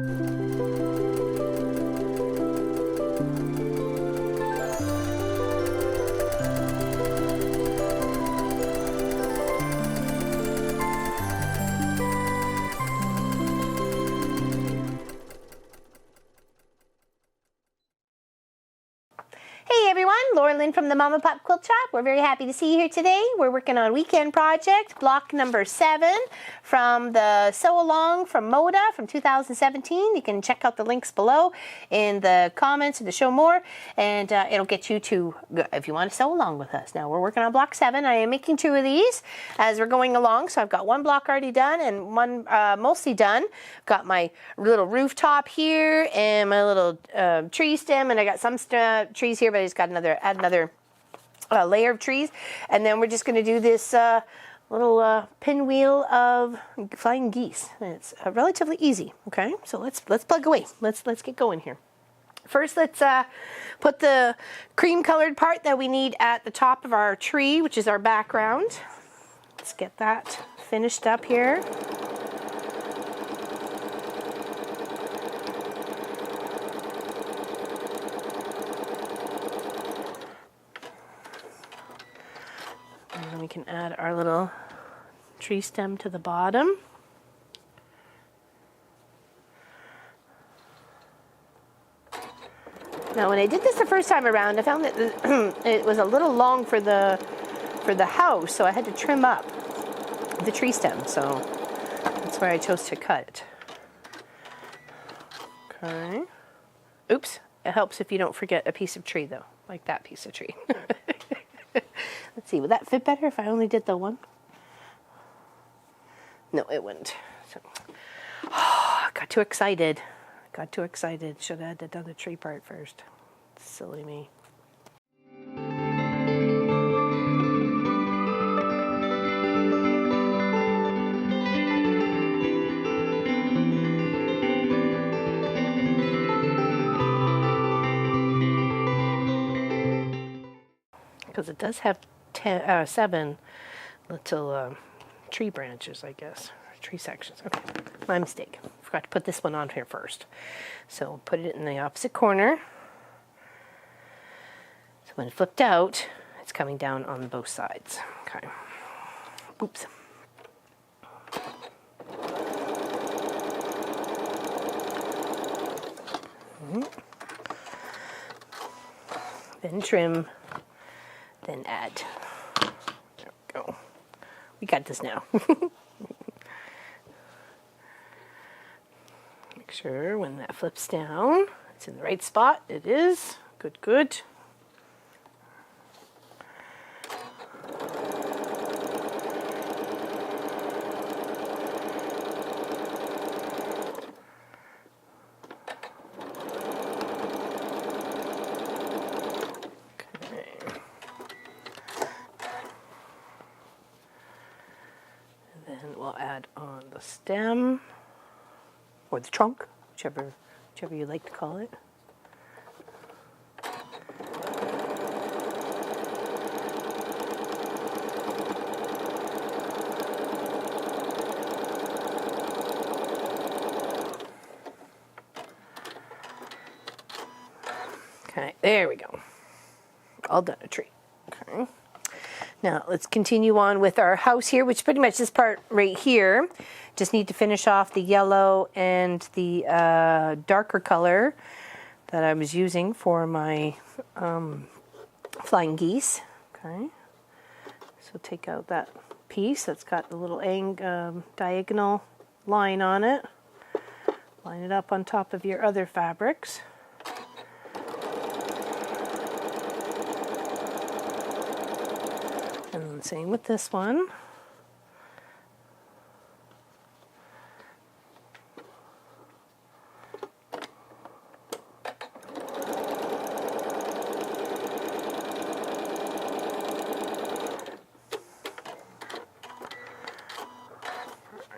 Hey everyone, Laura Lynn from the Mama Pop Quilt Shop. We're very happy to see you here today. We're working on weekend project, block number 7 from the Sew Along from Moda from 2017. You can check out the links below in the comments to show more, and it'll get you to, if you want to sew along with us. Now we're working on block 7. I am making 2 of these as we're going along, so I've got one block already done and one mostly done. Got my little rooftop here and my little tree stem, and I got some trees here, but I just got add another layer of trees, and then we're just going to do this little pinwheel of flying geese. And it's relatively easy. Okay, so let's plug away. Let's get going here. First, let's put the cream colored part that we need at the top of our tree, which is our background. Let's get that finished up here. And then we can add our little tree stem to the bottom. Now, when I did this the first time around, I found that it was a little long for the house, so I had to trim up the tree stem. So that's where I chose to cut it. Okay. Oops. It helps if you don't forget a piece of tree, though, like that piece of tree. Let's see, would that fit better if I only did the one? No, it wouldn't. So, I got too excited. Should have done the tree part first. Silly me. Because it does have 7 little tree branches, I guess, or tree sections. Okay, my mistake. Forgot to put this one on here first. So put it in the opposite corner. So when it flipped out, it's coming down on both sides. Okay. Oops. Then trim. Then add. There we go. We got this now. Make sure when that flips down, it's in the right spot. It is. Good, good. Then we'll add on the stem, or the trunk, whichever you like to call it. Okay, there we go. All done a tree. Okay. Now let's continue on with our house here, which pretty much this part right here. Just need to finish off the yellow and the darker color that I was using for my flying geese. Okay, so take out that piece that's got the little diagonal line on it. Line it up on top of your other fabrics. And then same with this one.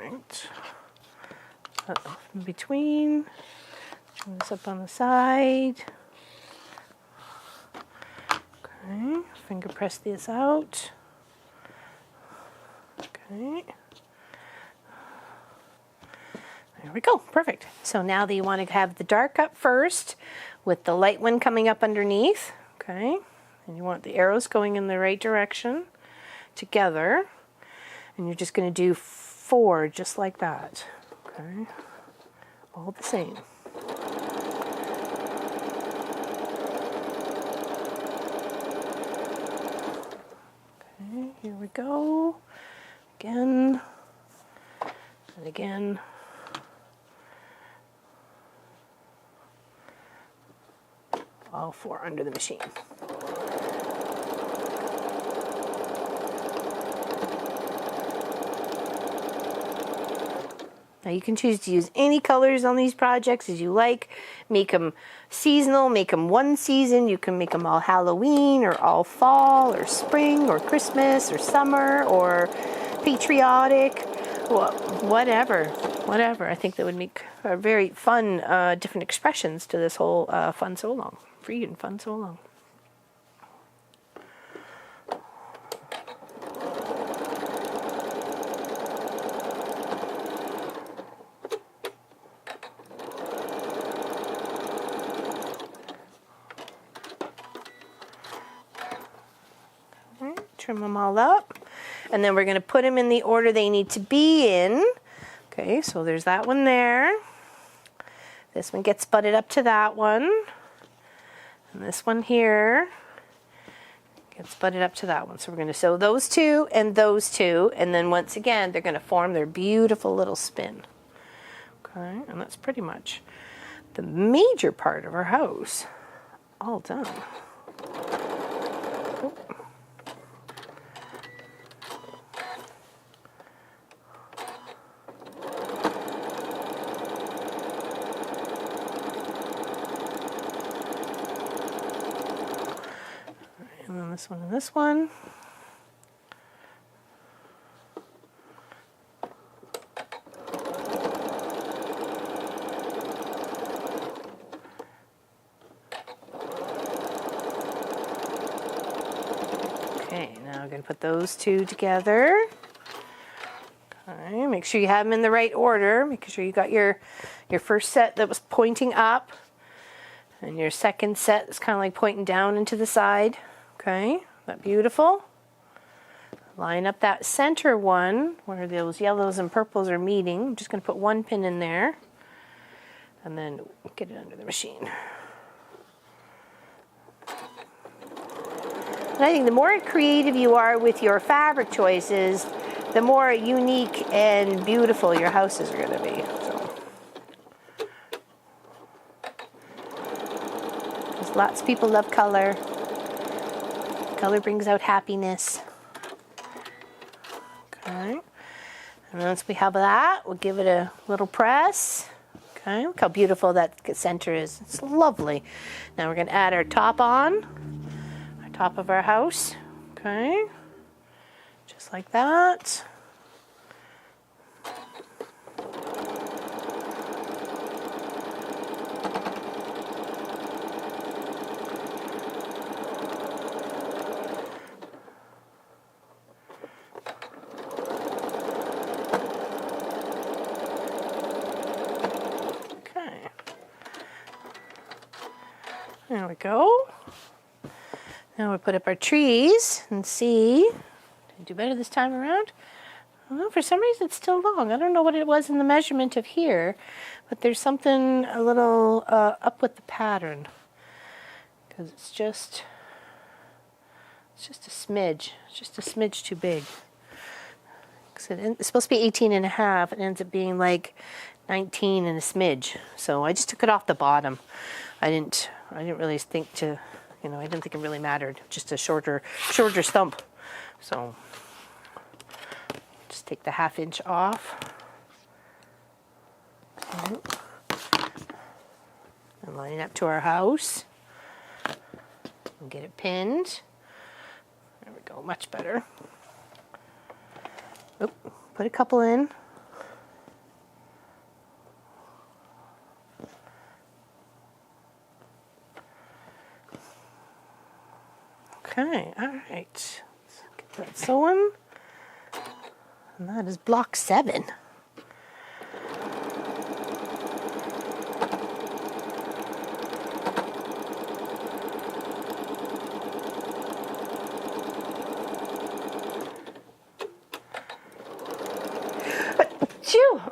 Right. In between. Turn this up on the side. Okay. Finger press this out. Okay. There we go, perfect. So now that you want to have the dark up first with the light one coming up underneath, okay? And you want the arrows going in the right direction together. And you're just going to do 4 just like that, okay? All the same. Okay, here we go. Again, and again. All 4 under the machine. Now you can choose to use any colors on these projects as you like. Make them seasonal, make them one season. You can make them all Halloween or all fall or spring or Christmas or summer or patriotic, whatever. I think that would make very fun, different expressions to this whole fun so long. Free and fun so long. Trim them all up, and then we're going to put them in the order they need to be in. Okay, so there's that one there. This one gets butted up to that one, and this one here gets butted up to that one. So we're going to sew those 2 and those 2, and then once again they're going to form their beautiful little spin. Okay, and that's pretty much the major part of our house all done. And then this one and this one. Okay, now I'm going to put those 2 together. Okay, make sure you have them in the right order. Make sure you got your first set that was pointing up, and your second set is kind of like pointing down into the side. Okay, that beautiful. Line up that center one where those yellows and purples are meeting. I'm just going to put 1 pin in there and then get it under the machine. And I think the more creative you are with your fabric choices, the more unique and beautiful your houses are going to be. So, 'cause lots of people love color. Color brings out happiness. Okay, and once we have that, we'll give it a little press. Okay, look how beautiful that center is. It's lovely. Now we're going to add our top on, our top of our house. Okay, just like that. There we go. Now we put up our trees and see. Did I do better this time around? Well, for some reason it's still long. I don't know what it was in the measurement of here, but there's something a little up with the pattern, because it's just a smidge. It's just a smidge too big. It's supposed to be 18 and a half. It ends up being like 19 and a smidge. So I just took it off the bottom. I didn't really think to, I didn't think it really mattered. Just a shorter stump. So just take the 1/2 inch off. And line it up to our house. And get it pinned. There we go, much better. Oop, put a couple in. Okay, all right. Let's get that sewing. And that is block 7.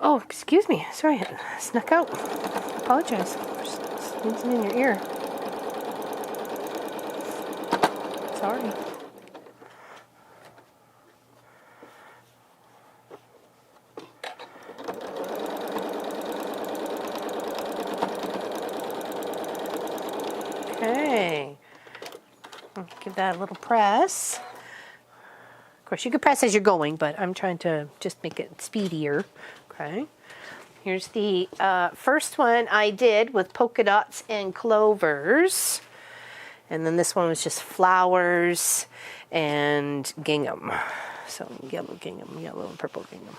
Oh, excuse me. Sorry, it snuck out. Apologize for sneezing in your ear. Sorry. Okay. I'll give that a little press. Of course, you could press as you're going, but I'm trying to just make it speedier. Okay. Here's the first one I did with polka dots and clovers. And then this one was just flowers and gingham. So yellow gingham, yellow and purple gingham.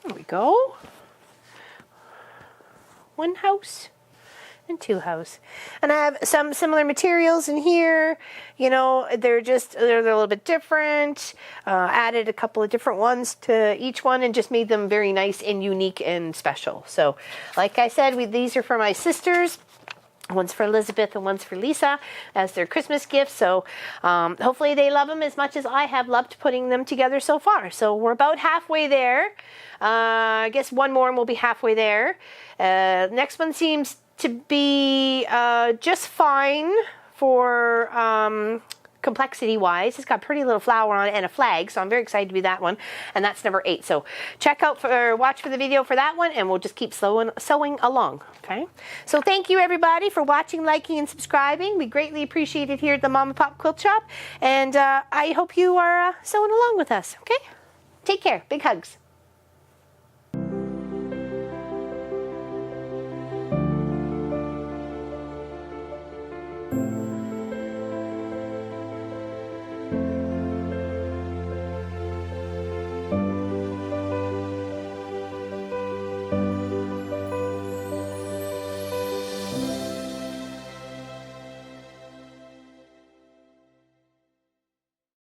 There we go. One house and two house. And I have some similar materials in here. You know, they're a little bit different. Added a couple of different ones to each one and just made them very nice and unique and special. So like I said, these are for my sisters. One's for Elizabeth and one's for Lisa as their Christmas gift. So hopefully they love them as much as I have loved putting them together so far. So we're about halfway there. I guess one more and we'll be halfway there. Next one seems to be just fine for complexity-wise. It's got a pretty little flower on it and a flag, so I'm very excited to be that one. And that's number 8. So watch for the video for that one, and we'll just keep sewing along. Okay. So thank you everybody for watching, liking, and subscribing. We greatly appreciate it here at the Mama Pop Quilt Shop, and I hope you are sewing along with us. Okay. Take care. Big hugs.